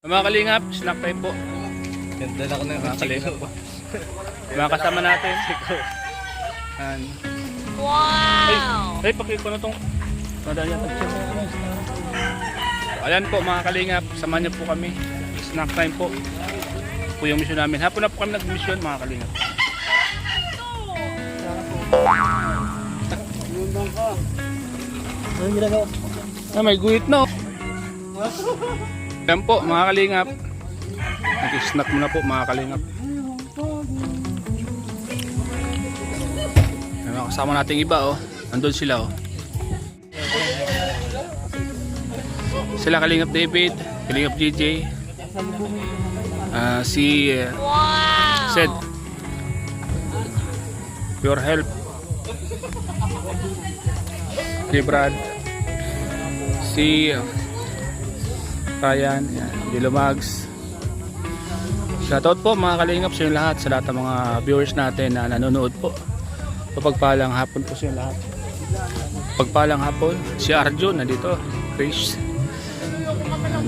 Mga kalingap, snack time po. Dala ko na yung Mga kalingap po. Mga kasama natin. And, Wow! ay, pakiko na itong ayan po mga kalingap, samahan niyo po kami. Snack time po. Po yung mission namin. Hapon na po kami nag-mission mga kalingap. Anong ginagawa? May guhit na. Ayan po mga kalingap. Nag-snack muna po mga kalingap. May mga kasama nating iba oh. Nandun sila oh. Sila Kalingap David, Kalingap JJ, si Sed, Pure Help, si Brad, si Ryan, Dilomags. Shoutout po mga Kalingap sa lahat, sa lahat ng mga viewers natin na nanonood po. Pagpalang hapon po sa lahat. Pagpalang hapon, si Arjun nandito, Chris,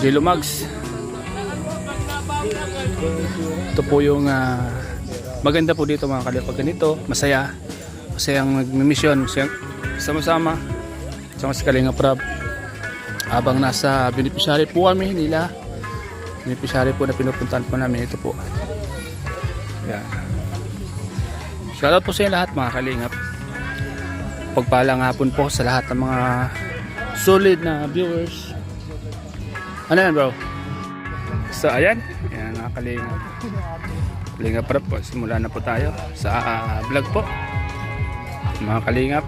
Dilomags. Ito po yung maganda po dito mga Kalingap. Pag ganito, masayang nag-mission, sama-sama si Kalingap Rob. Habang nasa beneficiary po kami nila, beneficiary po na pinupuntahan po namin, ito po. Yan. Shoutout po sa lahat mga Kalingap. Pagpalang hapon po sa lahat ng mga solid na viewers. Ano yan bro? So ayan, yan mga Kalingap. Kalingap Rob po, simula na po tayo sa vlog po mga Kalingap.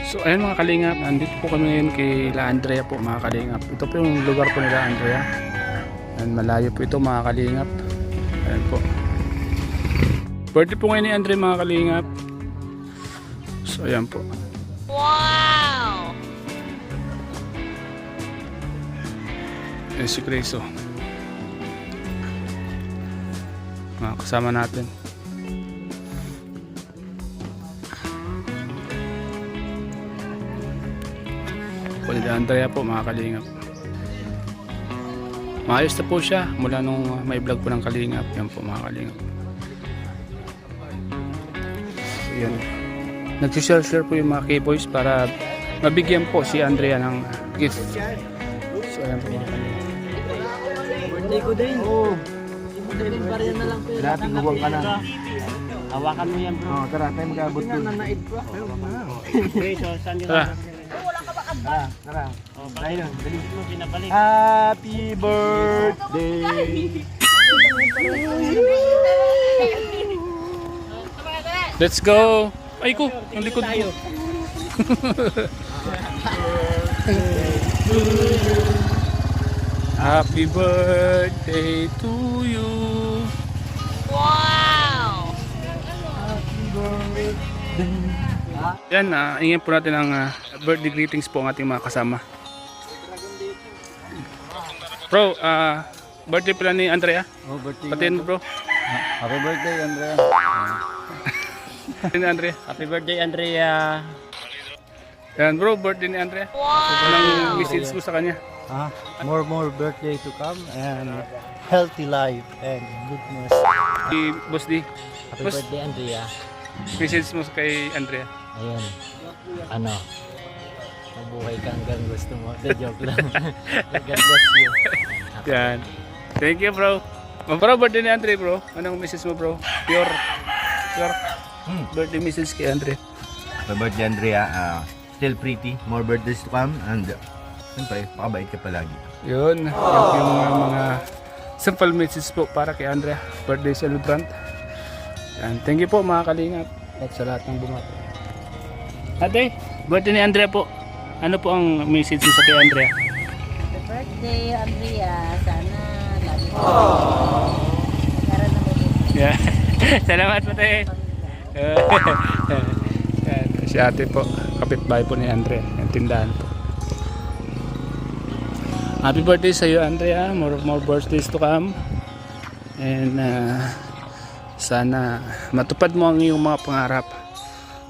So ayan mga Kalingap, nandito po kami ngayon kay La Andrea po mga Kalingap. Ito po yung lugar po nila Andrea. And malayo po ito mga Kalingap. Ayan po. Birthday po ngayon ni Andrea mga Kalingap. So ayan po. Wow! Ayan si Creso. Mga kasama natin. Po ni Andrea po mga Kalingap. Maayos na po siya mula nung may vlog po ng Kalingap. Yan po mga Kalingap. So, yan. Nag-share po yung mga K-boys para mabigyan po si Andrea ng gift. So ayan po mga Kalingap. Birthday ko din. Oo. Birthday pa rin na lang. Dati guwang ka na. Hawakan mo yan bro. Oo, tara tayo mag-abot ko. Nanaid ko. Okay, so saan dito? Tara. Oh, ayun, dali mo pinabalik. Happy birthday. Let's go. Ay ko, ang likod ko. Happy birthday to you. Wow! Yan, ingin po natin ang birthday greetings po ang ating mga kasama. Bro, birthday pala ni Andrea. Oh, birthday. Patiin mo bro. Happy birthday, Andrea. Ni Andrea. Happy birthday, Andrea. Yan bro, birthday ni Andrea. Anong message mo sa kanya? More birthday to come and healthy life and goodness. Si Boss D. Happy Boss, birthday, Andrea. message mo kay Andrea. Ayun. Ano? Mabuhay ka hanggang gusto mo. The joke lang. God bless you. Yan. Thank you bro. Bro, birthday ni Andrea bro. Anong message mo bro? Pure. Birthday message kay Andrea. Happy birthday, Andrea. Still pretty. More birthdays to come. And siyempre, pakabait ka palagi. Yun. Yung mga simple message po para kay Andrea. Birthday celebrant. Yan. Thank you po mga Kalingap. At sa lahat ng bumati. Ate, birthday ni Andrea po. Ano po ang message mo sa kay Andrea? Happy birthday, Andrea. Sana lagi mo. Meron na mabuti. Yeah. Salamat po tayo. Yan. Si ate po. Kapitbahay po ni Andrea. Yung tindahan po. Happy birthday sa iyo Andrea. More birthdays to come. And sana matupad mo ang iyong mga pangarap.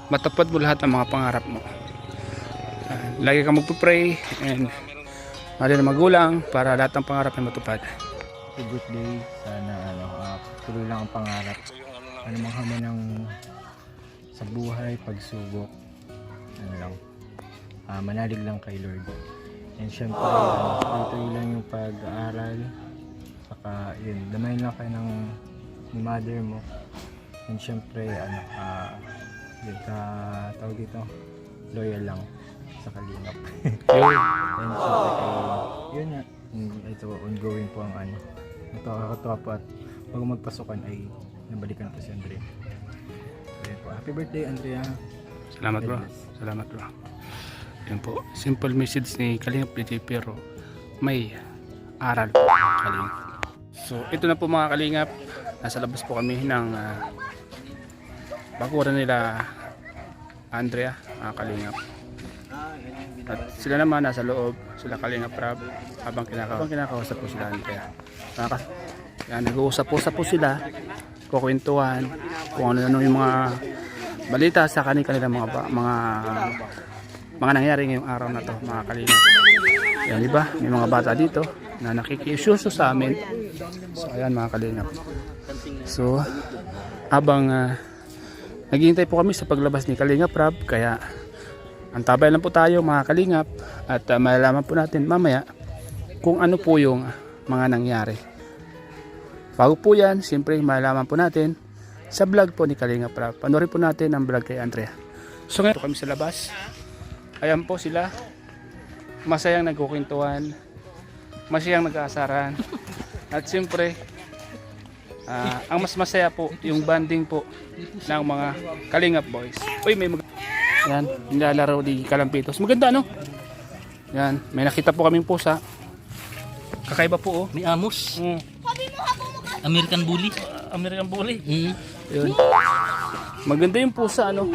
Matupad mo lahat ng mga pangarap mo. Lagi kang magpupray and mga magulang para lahat ng pangarap ay matupad. Happy birthday. Sana tuloy lang ang pangarap. Ano mang hamon ng sa buhay, pagsubok. Ano lang. Manalig lang kay Lord. And syempre, tuloy lang yung pag-aaral. Saka yun, damayin lang kayo ni mother mo. And syempre, yun, tawag dito, loyal lang sa Kalingap. And syempre, yun nga, ito ongoing po ang nakakatawa po at bago magpasukan ay nabalikan po si Andrea. Ayan po, happy birthday Andrea. Salamat bro. Salamat bro. Yan po, simple message ni Kalingap DJ pero may aral Kalingap. So ito na po mga Kalingap, nasa labas po kami ng bakuran nila Andrea, Kalingap. At sila naman nasa loob, sila Kalingap Rab, habang kinakausap po sila Andrea. Yan, nag-uusap-usap po sila, kukwentuhan kung ano yung mga balita sa kanilang mga nangyari ngayong araw na to mga Kalingap. Yan, diba? May mga bata dito na nakikiusyuso sa amin. So ayan mga Kalingap. So habang naghihintay po kami sa paglabas ni Kalingap Rab, kaya antabay lang po tayo mga Kalingap at malalaman po natin mamaya kung ano po yung mga nangyari. Bago po yan, siyempre malalaman po natin sa vlog po ni Kalingap Rab. Panoorin po natin ang vlog kay Andrea. So ngayon po kami sa labas. Ayan po sila. Masayang nagkukwentuhan. Masayang nag-aasaran. At siyempre, ang mas masaya po, yung banding po ng mga Kalingap boys. Uy, may yan, nilalaro di Kalampitos. Maganda no? Yan, may nakita po kaming pusa. Kakaiba po oh. May amos. American Bully. American Bully. Yun. Maganda yung pusa ano.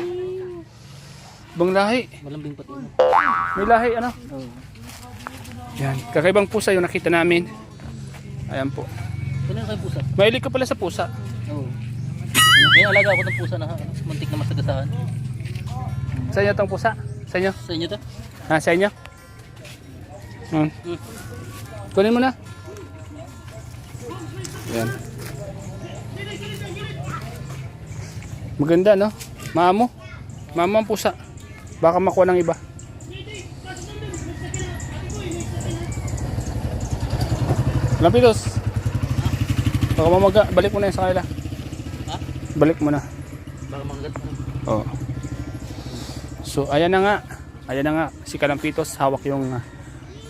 Bang lahi. Malambing pati. May lahi ano. Yan, kakaibang pusa yung nakita namin. Ayan po. Ano kayo pusa? Mahilig ka pala sa pusa. Oo. May alaga ako ng pusa na muntik na masagasahan. Sa inyo tong pusa? Sa inyo? Sa inyo to? Sa inyo? Kunin mo na. Yan. Maganda no? Maamo. Maamo ang pusa. Baka makuha ng iba. Lampitos. Baka mamaga. Balik mo na yun sa kanila. Ha? Balik mo na. Baka manggat. Oo. So ayan na nga. Ayan na nga. Si Kalampitos hawak yung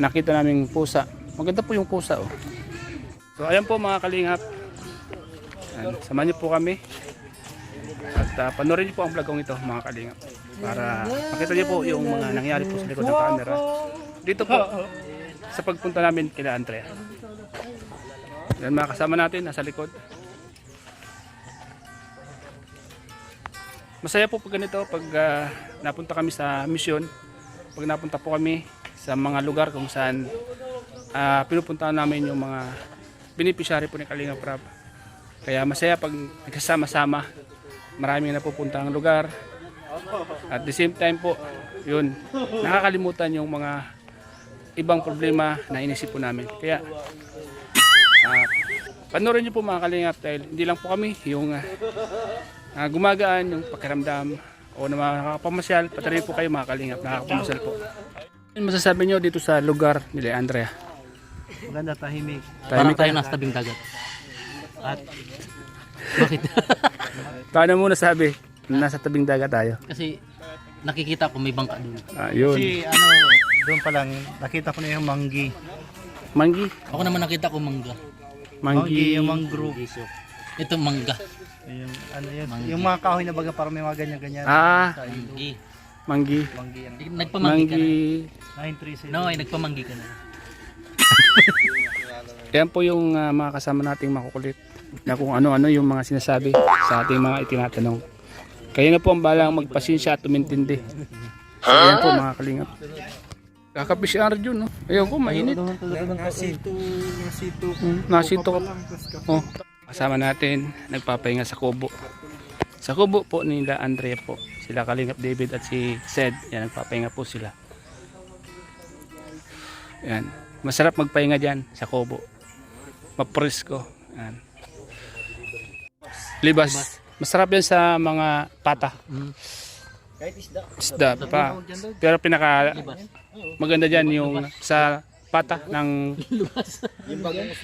nakita naming pusa. Maganda po yung pusa oh. So ayan po mga Kalingap. Ayan, samahan niyo po kami. At panoorin niyo po ang vlogong ito mga Kalingap. Para makita niyo po yung mga nangyari po sa likod ng camera. Dito po sa pagpunta namin kila Andrea. Yan mga kasama natin nasa likod. Masaya po pag ganito pag napunta kami sa misyon. Pag napunta po kami sa mga lugar kung saan pinupuntahan namin yung mga beneficiary po ni Kalingap Rab. Kaya masaya pag nagkasama-sama. Maraming napupuntahang lugar. At the same time po, yun, nakakalimutan yung mga ibang problema na inisip po namin. Kaya panoorin niyo po mga Kalingap dahil hindi lang po kami yung gumagaan yung pakiramdam o na nakakapamasyal, pati rin po kayo mga Kalingap nakakapamasyal po. Ano masasabi niyo dito sa lugar nila Andrea? Maganda, tahimik. Parang tayo nasa tabing dagat. At Bakit? Paano mo nasabi na nasa tabing dagat tayo? Kasi nakikita ko may bangka doon. Yun. si doon pa lang, nakita ko na yung manggi. Manggi. Ako naman nakita ko mangga. Manggi. Yung mangrove. Ito mangga. Yung, yun, Manggi. yung mga kahoy na baga parang may mga ganyan-ganyan. Ah, Manggi. manggi. Manggi yan. Nagpamanggi ka na. Manggi. 937. No, ay nagpamanggi ka na. Yan po yung mga kasama nating makukulit na kung ano-ano yung mga sinasabi sa ating mga itinatanong. Kaya na po ang balang magpasensya at tumintindi. So yan po mga Kalingap. Kakapi si Arjun no? Ayun ko mainit. Nasito ka. Oh. Kasama natin nagpapahinga sa kubo. Sa kubo po nila Andrea po. Sila Kalingap David at si Sed. Yan nagpapahinga po sila. Yan. Masarap magpahinga dyan sa kubo. Mapresko. Yan. Libas. Masarap yan sa mga pata. Kahit isda. Isda pa. Pero pinaka maganda dyan yung sa pata ng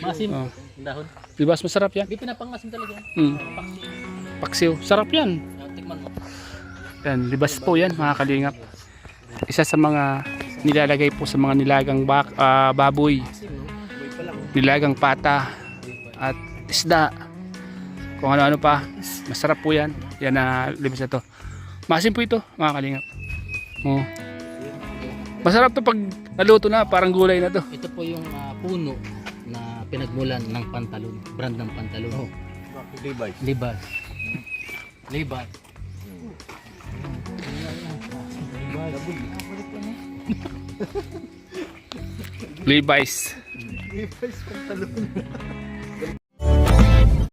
Masim. oh. Dahon. Libas, masarap yan. Hindi pinapangasim talaga. Paksiw. Sarap yan. Tikman mo. Yan, libas po yan mga kalingap. Isa sa mga nilalagay po sa mga nilagang baboy. Nilagang pata at isda. Kung ano-ano pa. Masarap po yan. Yan na libas na to. Masim po ito mga kalingap. Oh. Masarap to pag naluto na, parang gulay na to. Ito po yung puno na pinagmulan ng pantalon. Brand ng pantalon. Levi's. Libas. Libas. Levi's.